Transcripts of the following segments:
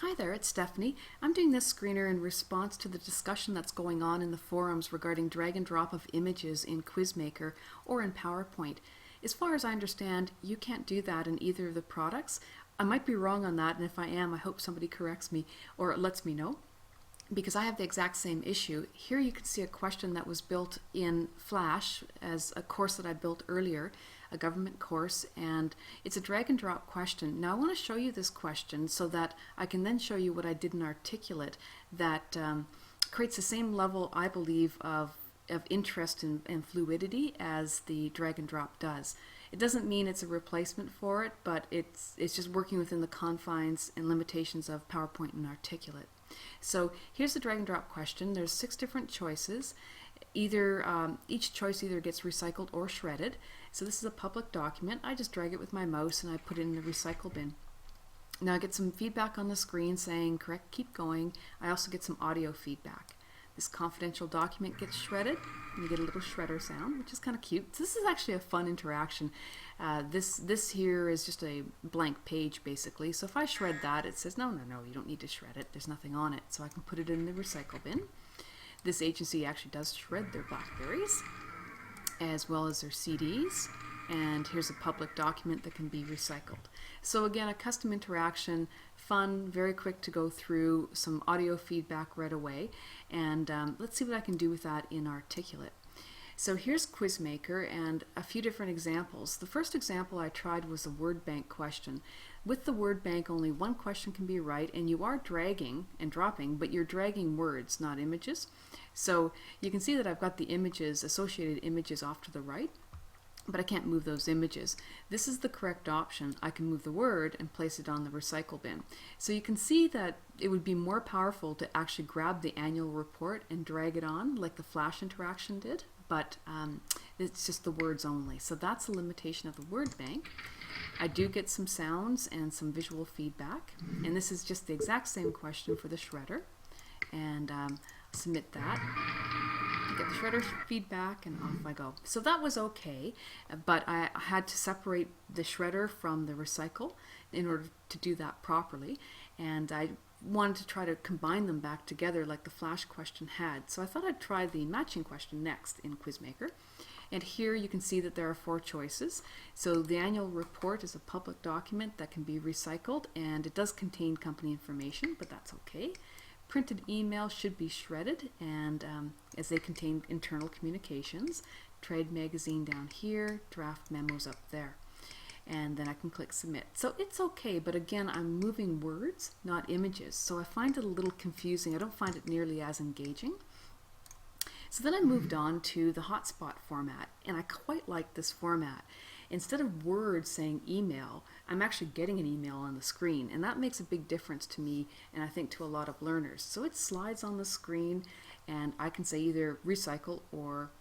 Hi there, it's Stephanie. I'm doing this screener in response to the discussion that's going on in the forums regarding drag and drop of images in quizmaker or in PowerPoint. As far as I understand, you can't do that in either of the products. I might be wrong on that, and if I am, I hope somebody corrects me or lets me know, because I have the exact same issue. Here you can see a question that was built in Flash as a course that I built earlier, a government course, and it's a drag and drop question. Now I want to show you this question so that I can then show you what I did in Articulate that creates the same level, I believe, of interest and fluidity as the drag and drop does. It doesn't mean it's a replacement for it, but it's just working within the confines and limitations of PowerPoint and Articulate. So here's the drag and drop question. There's 6 different choices. Each choice either gets recycled or shredded. So this is a public document. I just drag it with my mouse and I put it in the recycle bin. Now I get some feedback on the screen saying correct, keep going. I also get some audio feedback. This confidential document gets shredded, and you get a little shredder sound, which is kind of cute. So this is actually a fun interaction. This here is just a blank page, basically. So if I shred that, it says, no, you don't need to shred it. There's nothing on it. So I can put it in the recycle bin. This agency actually does shred their BlackBerries, as well as their CDs. And here's a public document that can be recycled. So again, a custom interaction, fun, very quick to go through, some audio feedback right away, and let's see what I can do with that in Articulate. So here's quizmaker and a few different examples. The first example I tried was a word bank question. With the word bank, only one question can be right, and you are dragging and dropping, but you're dragging words, not images. So you can see that I've got the images, associated images, off to the right, but I can't move those images. This is the correct option. I can move the word and place it on the recycle bin. So you can see that it would be more powerful to actually grab the annual report and drag it on like the Flash interaction did, but it's just the words only. So that's the limitation of the word bank. I do get some sounds and some visual feedback, and this is just the exact same question for the shredder, and submit that. Get the shredder feedback, and off I go. So that was okay, but I had to separate the shredder from the recycle in order to do that properly, and I wanted to try to combine them back together like the Flash question had. So I thought I'd try the matching question next in quizmaker. And here you can see that there are 4 choices. So the annual report is a public document that can be recycled, and it does contain company information, but that's okay. Printed email should be shredded, and as they contain internal communications. Trade magazine down here, draft memos up there. And then I can click submit. So it's okay, but again, I'm moving words, not images. So I find it a little confusing. I don't find it nearly as engaging. So then I moved on to the hotspot format, and I quite like this format. Instead of words saying email, I'm actually getting an email on the screen, and that makes a big difference to me, and I think to a lot of learners. So it slides on the screen, and I can say either recycle or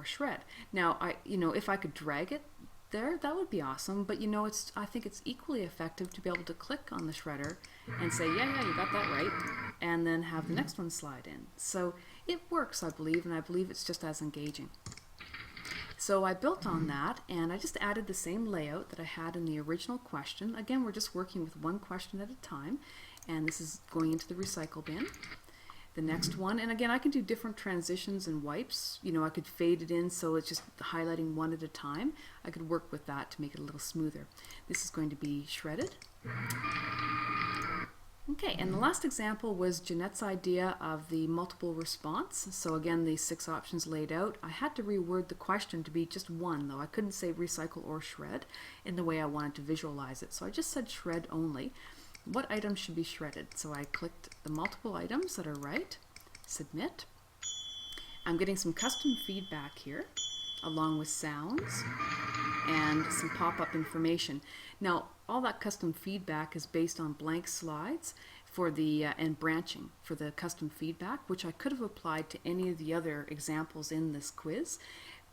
shred. Now, if I could drag it there, that would be awesome, but I think it's equally effective to be able to click on the shredder and say, yeah, you got that right, and then have the next one slide in. So it works, I believe, and I believe it's just as engaging. So I built on that, and I just added the same layout that I had in the original question. Again, we're just working with one question at a time, and this is going into the recycle bin. The next one, and again, I can do different transitions and wipes. I could fade it in so it's just highlighting one at a time. I could work with that to make it a little smoother. This is going to be shredded. Okay, and the last example was Jeanette's idea of the multiple response. So again, the 6 options laid out. I had to reword the question to be just one, though. I couldn't say recycle or shred in the way I wanted to visualize it. So I just said shred only. What items should be shredded? So I clicked the multiple items that are right, submit. I'm getting some custom feedback here, along with sounds and some pop-up information. Now, all that custom feedback is based on blank slides for the and branching for the custom feedback, which I could have applied to any of the other examples in this quiz.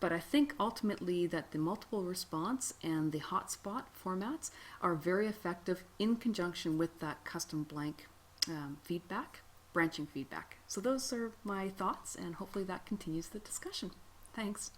But I think ultimately that the multiple response and the hotspot formats are very effective in conjunction with that custom blank feedback, branching feedback. So those are my thoughts, and hopefully that continues the discussion. Thanks.